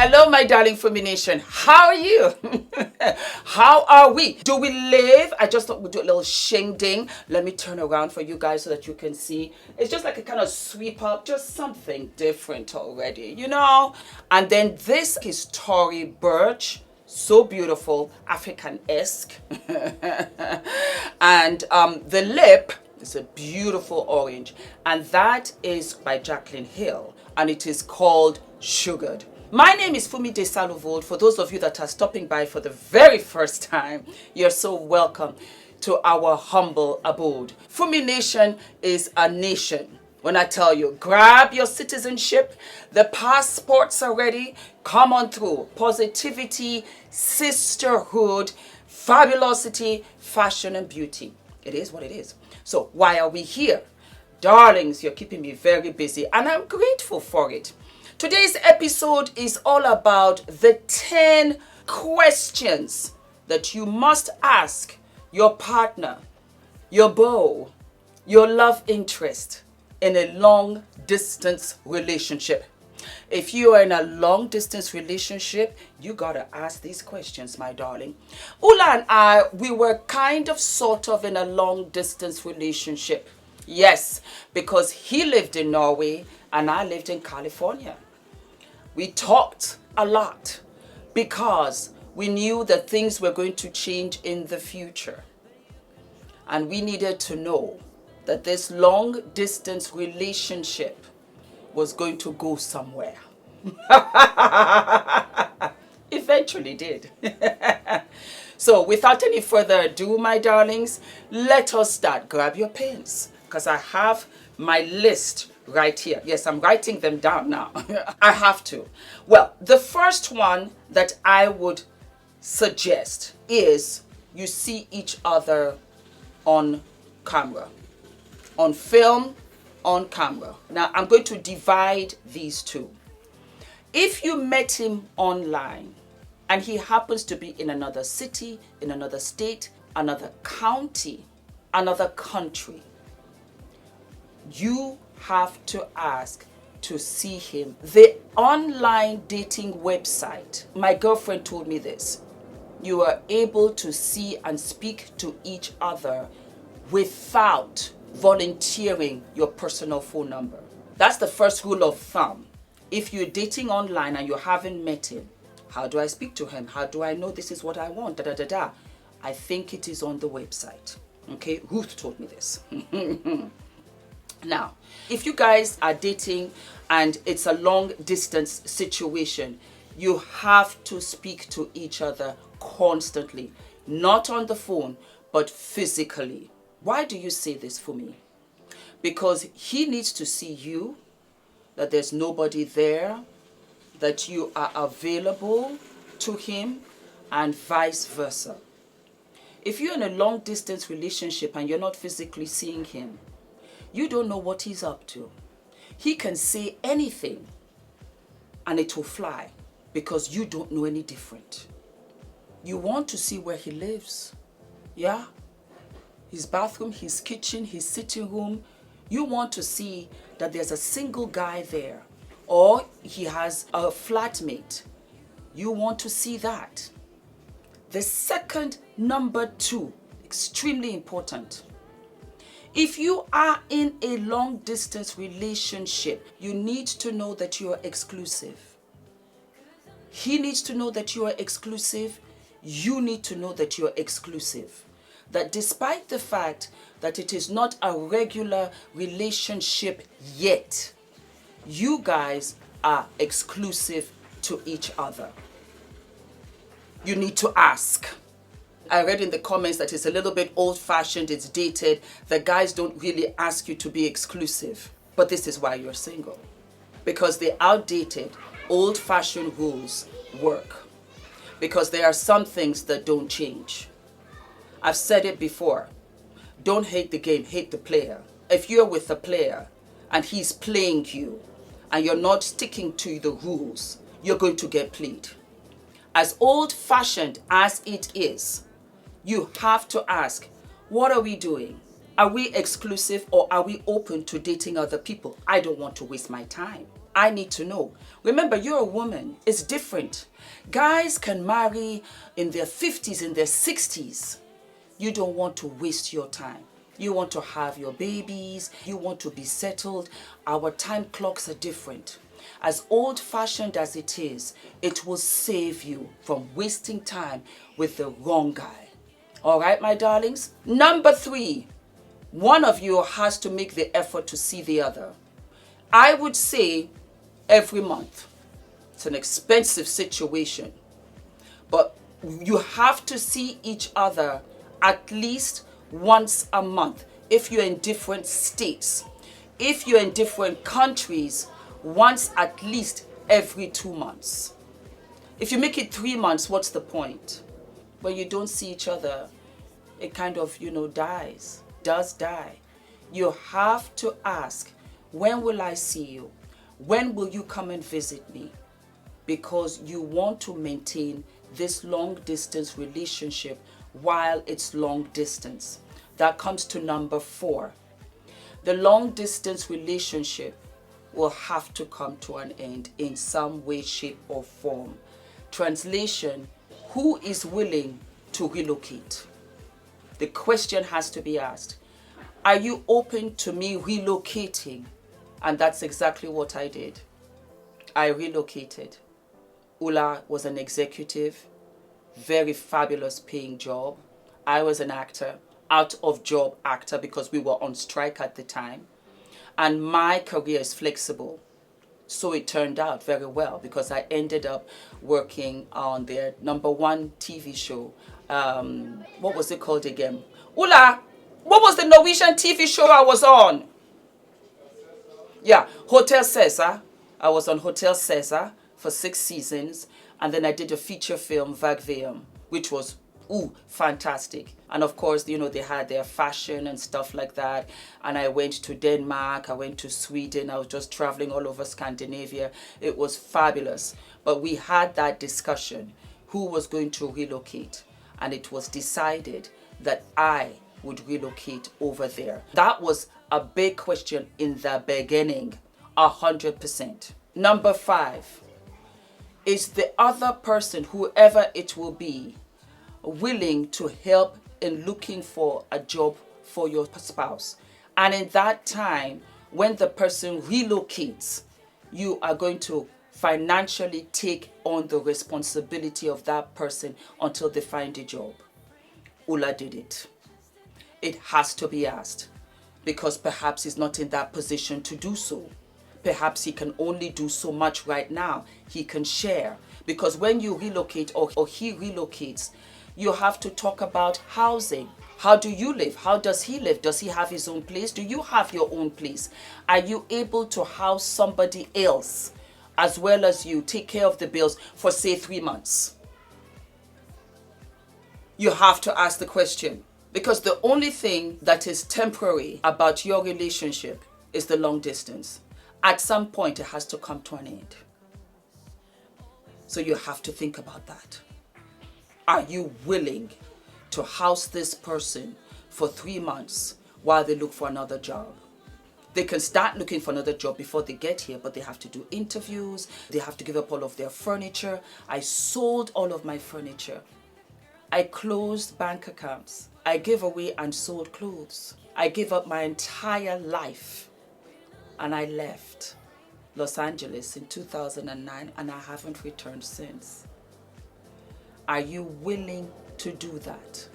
Hello, my darling Fumi Nation. How are you? How are we? Do we live? I just thought we'd do a little shing-ding. Let me turn around for you guys so that you can see. It's just like a kind of sweep up, just something different already, you know? And then this is Tory Burch. So beautiful, African-esque. And the lip is a beautiful orange. And that is by Jacqueline Hill. And it is called Sugared. My name is Fumidesaluvold. For those of you that are stopping by for the very first time, you're so welcome to our humble abode. Fumi Nation is a nation. When I tell you, grab your citizenship, the passports are ready, come on through. Positivity, sisterhood, fabulosity, fashion and beauty. It is what it is. So why are we here? Darlings, you're keeping me very busy and I'm grateful for it. Today's episode is all about the 10 questions that you must ask your partner, your beau, your love interest in a long distance relationship. If you are in a long distance relationship, you gotta ask these questions, my darling. Ula and I, we were kind of sort of in a long distance relationship. Yes, because he lived in Norway and I lived in California. We talked a lot because we knew that things were going to change in the future. And we needed to know that this long distance relationship was going to go somewhere. Eventually did. So without any further ado, my darlings, let us start. Grab your pens because I have my list right here. Yes, I'm writing them down now. I have to. Well, the first one that I would suggest is you see each other on camera. On film, on camera. Now, I'm going to divide these two. If you met him online and he happens to be in another city, in another state, another county, another country, you have to ask to see him. The online dating website, my girlfriend told me this, you are able to see and speak to each other without volunteering your personal phone number. That's the first rule of thumb. If you're dating online and you haven't met him, how do I speak to him? How do I know this is what I want? Da, da, da, da. I think it is on the website. Okay, Ruth told me this. Now, if you guys are dating and it's a long distance situation, you have to speak to each other constantly, not on the phone, but physically. Why do you say this for me? Because he needs to see you, that there's nobody there, that you are available to him, and vice versa. If you're in a long distance relationship and you're not physically seeing him, you don't know what he's up to. He can say anything and it will fly because you don't know any different. You want to see where he lives. Yeah? His bathroom, his kitchen, his sitting room. You want to see that there's a single guy there or he has a flatmate. You want to see that. The second, number 2, extremely important. If you are in a long distance relationship, you need to know that you are exclusive. He needs to know that you are exclusive. You need to know that you are exclusive. That despite the fact that it is not a regular relationship yet, you guys are exclusive to each other. You need to ask. I read in the comments that it's a little bit old-fashioned, it's dated. The guys don't really ask you to be exclusive. But this is why you're single. Because the outdated, old-fashioned rules work. Because there are some things that don't change. I've said it before. Don't hate the game, hate the player. If you're with a player and he's playing you and you're not sticking to the rules, you're going to get played. As old-fashioned as it is, you have to ask, what are we doing? Are we exclusive or are we open to dating other people? I don't want to waste my time. I need to know. Remember, you're a woman. It's different. Guys can marry in their 50s, in their 60s. You don't want to waste your time. You want to have your babies. You want to be settled. Our time clocks are different. As old-fashioned as it is, it will save you from wasting time with the wrong guy. All right, my darlings? Number 3, one of you has to make the effort to see the other. I would say every month. It's an expensive situation, but you have to see each other at least once a month. If you're in different states, if you're in different countries, once at least every 2 months. If you make it 3 months, what's the point? When you don't see each other, it kind of, does die. You have to ask, when will I see you? When will you come and visit me? Because you want to maintain this long distance relationship while it's long distance. That comes to number 4. The long distance relationship will have to come to an end in some way, shape, or form. Translation, who is willing to relocate? The question has to be asked. Are you open to me relocating? And that's exactly what I did. I relocated. Ula was an executive, very fabulous paying job. I was an actor, out of job actor because we were on strike at the time. And my career is flexible. So it turned out very well because I ended up working on their #1 TV show. What was it called again? Ula, what was the Norwegian TV show I was on? Yeah, Hotel Caesar. I was on Hotel Caesar for 6 seasons. And then I did a feature film, Vagveum, which was, fantastic. And of course, they had their fashion and stuff like that. And I went to Denmark, I went to Sweden, I was just traveling all over Scandinavia. It was fabulous. But we had that discussion, who was going to relocate. And it was decided that I would relocate over there. That was a big question in the beginning, 100%. Number 5, is the other person, whoever it will be, willing to help in looking for a job for your spouse? And in that time, when the person relocates, you are going to financially take on the responsibility of that person until they find a job. Ula did it. It has to be asked because perhaps he's not in that position to do so. Perhaps he can only do so much right now. He can share. Because when you relocate or he relocates, you have to talk about housing. How do you live? How does he live? Does he have his own place? Do you have your own place? Are you able to house somebody else as well as you? Take care of the bills for, say, 3 months. You have to ask the question. Because the only thing that is temporary about your relationship is the long distance. At some point, it has to come to an end. So you have to think about that. Are you willing to house this person for 3 months while they look for another job? They can start looking for another job before they get here, but they have to do interviews. They have to give up all of their furniture. I sold all of my furniture. I closed bank accounts. I gave away and sold clothes. I gave up my entire life and I left Los Angeles in 2009 and I haven't returned since. Are you willing to do that?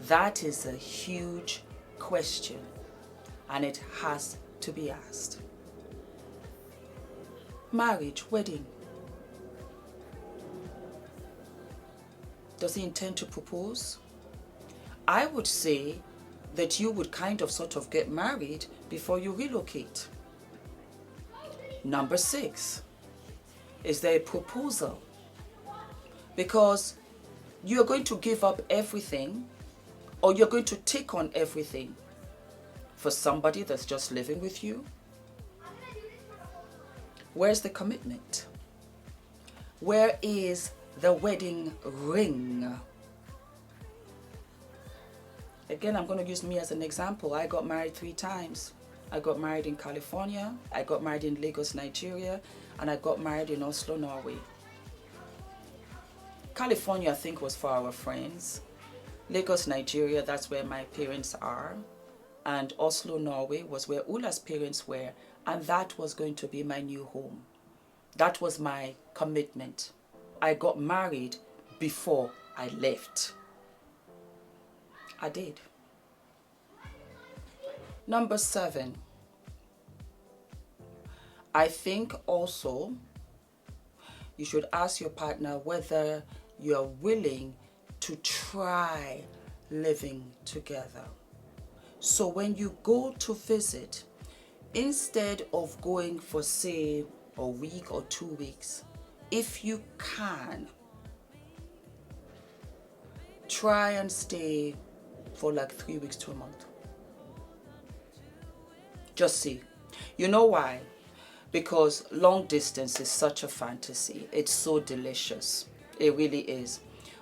That is a huge question and it has to be asked. Marriage, wedding. Does he intend to propose? I would say that you would sort of get married before you relocate. Number 6, is there a proposal? Because you're going to give up everything or you're going to take on everything for somebody that's just living with you. Where's the commitment? Where is the wedding ring? Again, I'm going to use me as an example. I got married 3 times. I got married in California, I got married in Lagos, Nigeria, and I got married in Oslo, Norway. California, I think, was for our friends. Lagos, Nigeria, that's where my parents are. And Oslo, Norway was where Ula's parents were. And that was going to be my new home. That was my commitment. I got married before I left. I did. Number 7. I think also you should ask your partner whether you're willing to try living together. So when you go to visit, instead of going for, say, a week or 2 weeks, if you can, try and stay for like 3 weeks to a month. Just see. You know why? Because long distance is such a fantasy. It's so delicious. It really is.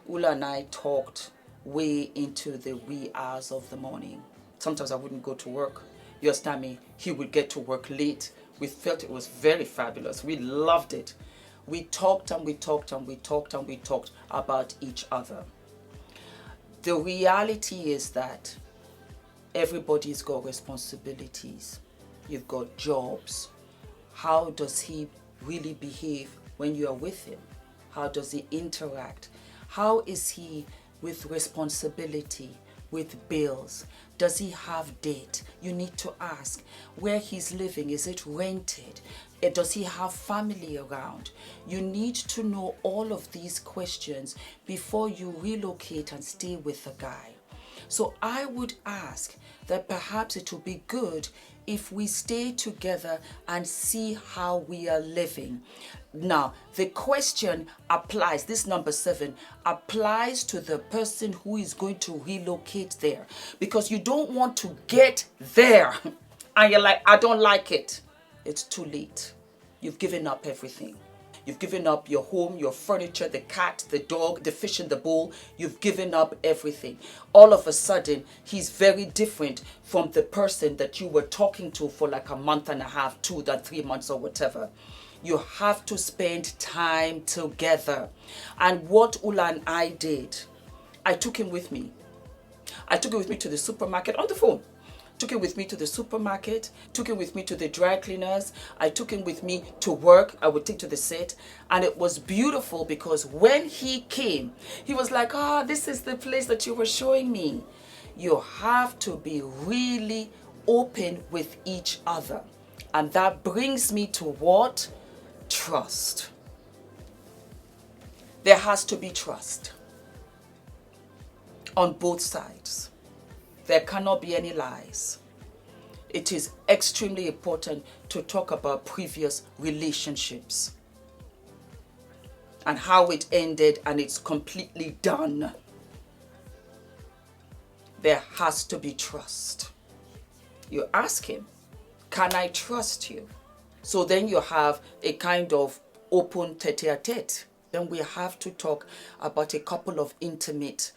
Ula and I talked way into the wee hours of the morning. Sometimes I wouldn't go to work. You understand me? He would get to work late. We felt it was very fabulous. We loved it. We talked and we talked and we talked and we talked about each other. The reality is that everybody's got responsibilities. You've got jobs. How does he really behave when you are with him? How does he interact? How is he with responsibility, with bills? Does he have debt? You need to ask. Where he's living, is it rented? Does he have family around? You need to know all of these questions before you relocate and stay with a guy. So I would ask that perhaps it would be good if we stay together and see how we are living. Now, the question applies, this number 7, applies to the person who is going to relocate there. Because you don't want to get there and you're like, I don't like it. It's too late. You've given up everything. You've given up your home, your furniture, the cat, the dog, the fish in the bowl. You've given up everything. All of a sudden, he's very different from the person that you were talking to for like a month and a half, 2 to 3 months or whatever. You have to spend time together. And what Ula and I did, I took him with me. I took him with me to the supermarket on the phone. Took him with me to the supermarket, took him with me to the dry cleaners. I took him with me to work. I would take to the set. And it was beautiful because when he came, he was like, this is the place that you were showing me. You have to be really open with each other. And that brings me to what? Trust. There has to be trust on both sides. There cannot be any lies. It is extremely important to talk about previous relationships and how it ended and it's completely done. There has to be trust. You ask him, can I trust you? So then you have a kind of open tete-a-tete. Then we have to talk about a couple of intimate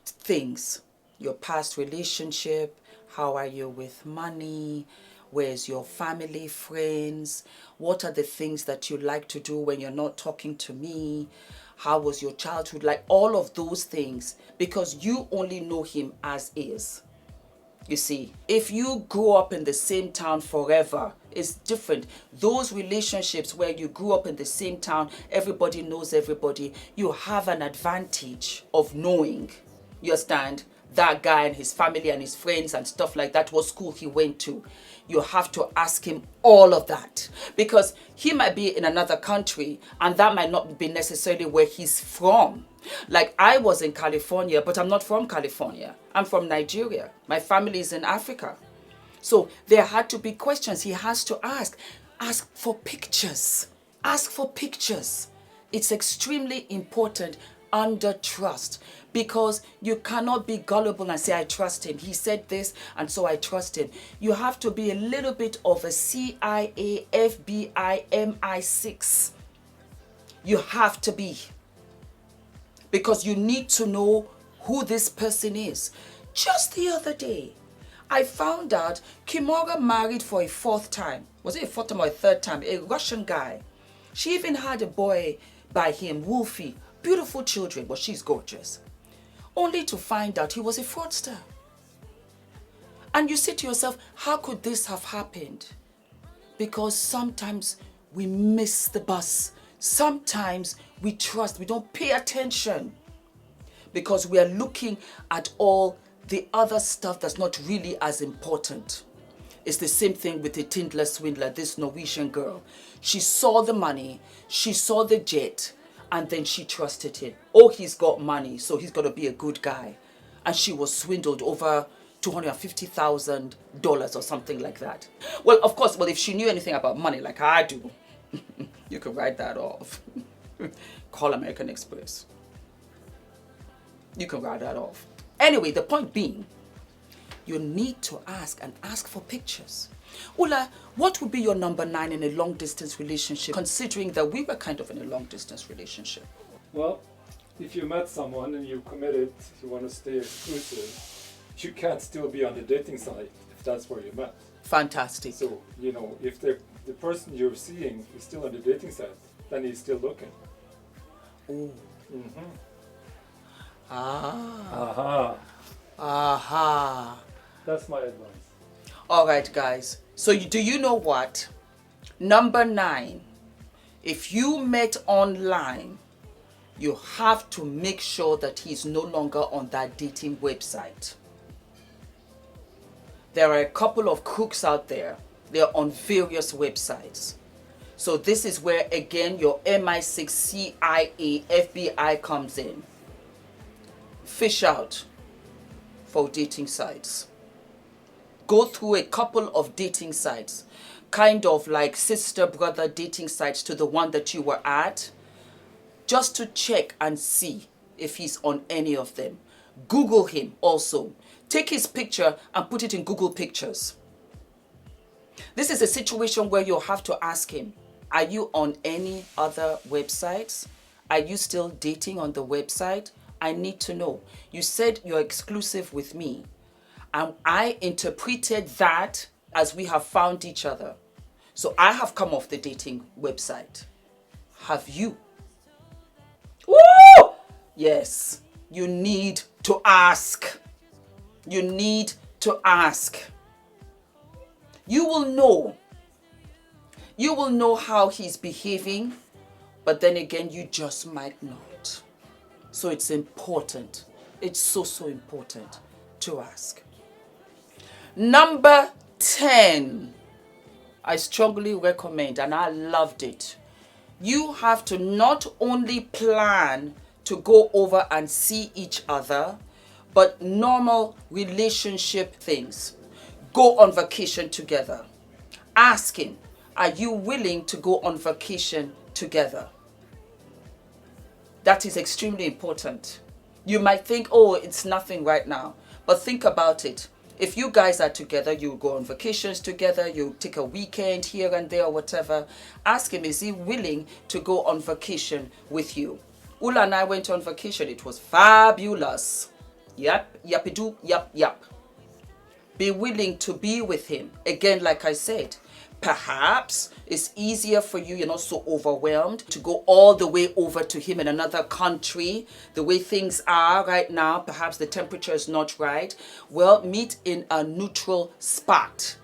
things. Your past relationship, how are you with money, where's your family, friends, what are the things that you like to do when you're not talking to me, how was your childhood, like all of those things, because you only know him as is. You see, if you grew up in the same town forever, it's different. Those relationships where you grew up in the same town, everybody knows everybody, you have an advantage of knowing, you understand, that guy and his family and his friends and stuff like that, what school he went to. You have to ask him all of that because he might be in another country and that might not be necessarily where he's from. Like I was in California, but I'm not from California. I'm from Nigeria. My family is in Africa. So there had to be questions he has to ask. Ask for pictures. Ask for pictures. It's extremely important under trust, because you cannot be gullible and say, I trust him. He said this, and so I trust him. You have to be a little bit of a CIA, FBI, MI6. You have to be. Because you need to know who this person is. Just the other day, I found out Kimora married for a 4th time. Was it a 4th time or a 3rd time? A Russian guy. She even had a boy by him, Wolfie. Beautiful children, but she's gorgeous. Only to find out he was a fraudster. And you say to yourself, how could this have happened? Because sometimes we miss the bus. Sometimes we trust, we don't pay attention. Because we are looking at all the other stuff that's not really as important. It's the same thing with the Tindler swindler, this Norwegian girl. She saw the money, she saw the jet, and then she trusted him. Oh, he's got money, so he's got to be a good guy. And she was swindled over $250,000 or something like that. Well, of course, if she knew anything about money like I do, you could write that off. Call American Express. You can write that off. Anyway, the point being, you need to ask and ask for pictures. Ula, what would be your number 9 in a long distance relationship, considering that we were kind of in a long distance relationship? Well, if you met someone and you committed, you want to stay exclusive, you can't still be on the dating site if that's where you met. Fantastic. So, if the person you're seeing is still on the dating site, then he's still looking. Oh. Mm-hmm. Ah. Aha. That's my advice. All right, guys. So do you know what? Number 9, if you met online, you have to make sure that he's no longer on that dating website. There are a couple of crooks out there. They're on various websites. So this is where, again, your MI6, CIA, FBI comes in. Fish out for dating sites. Go through a couple of dating sites, kind of like sister brother dating sites to the one that you were at, just to check and see if he's on any of them. Google him also. Take his picture and put it in Google Pictures. This is a situation where you'll have to ask him, are you on any other websites? Are you still dating on the website? I need to know. You said you're exclusive with me, and I interpreted that as we have found each other. So I have come off the dating website. Have you? Woo! Yes, you need to ask. You need to ask. You will know. You will know how he's behaving, but then again, you just might not. So it's important. It's so important to ask. Number 10. I strongly recommend, and I loved it. You have to not only plan to go over and see each other, but normal relationship things. Go on vacation together. Ask him, are you willing to go on vacation together? That is extremely important. You might think, oh, it's nothing right now. But think about it. If you guys are together, you go on vacations together, you take a weekend here and there or whatever. Ask him, is he willing to go on vacation with you? Ula and I went on vacation. It was fabulous. Yep, yappy-doo, yep. Be willing to be with him. Again, like I said, perhaps it's easier for you, you're not so overwhelmed, to go all the way over to him in another country. The way things are right now, perhaps the temperature is not right. Well, meet in a neutral spot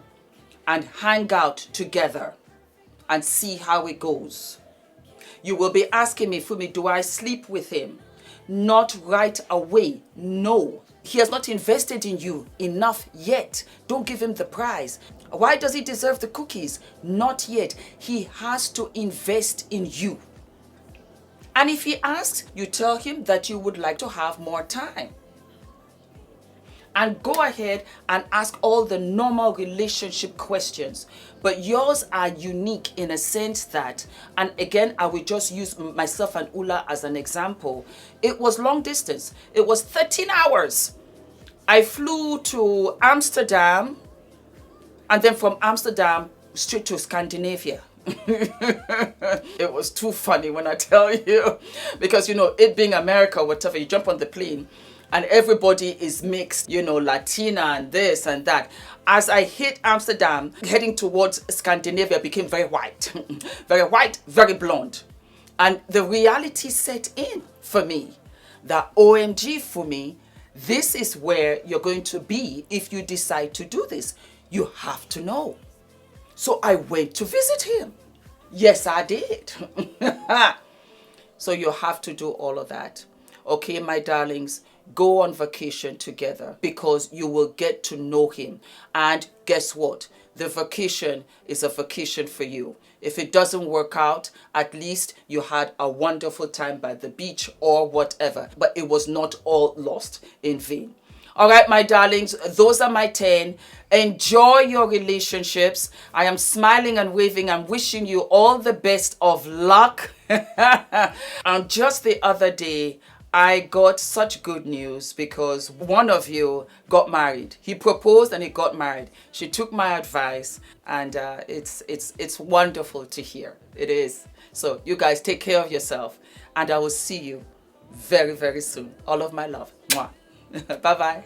and hang out together and see how it goes. You will be asking me, Fumi, do I sleep with him? Not right away. No. He has not invested in you enough yet. Don't give him the prize. Why does he deserve the cookies? Not yet. He has to invest in you. And if he asks, you tell him that you would like to have more time. And go ahead and ask all the normal relationship questions. But yours are unique in a sense that, and again, I will just use myself and Ula as an example. It was long distance. It was 13 hours. I flew to Amsterdam, and then from Amsterdam straight to Scandinavia. It was too funny when I tell you, because it being America or whatever, you jump on the plane and everybody is mixed, you know, Latina and this and that. As I hit Amsterdam, heading towards Scandinavia, became very white, very blonde. And the reality set in for me that OMG, Fumi, this is where you're going to be if you decide to do this. You have to know. So I went to visit him. Yes, I did. So you have to do all of that. Okay, my darlings, go on vacation together because you will get to know him. And guess what? The vacation is a vacation for you. If it doesn't work out, at least you had a wonderful time by the beach or whatever. But it was not all lost in vain. All right, my darlings, those are my 10. Enjoy your relationships. I am smiling and waving and wishing you all the best of luck. And just the other day, I got such good news because one of you got married. He proposed and he got married. She took my advice, and it's wonderful to hear. It is. So you guys take care of yourself, and I will see you very, very soon. All of my love. Mwah. Bye-bye.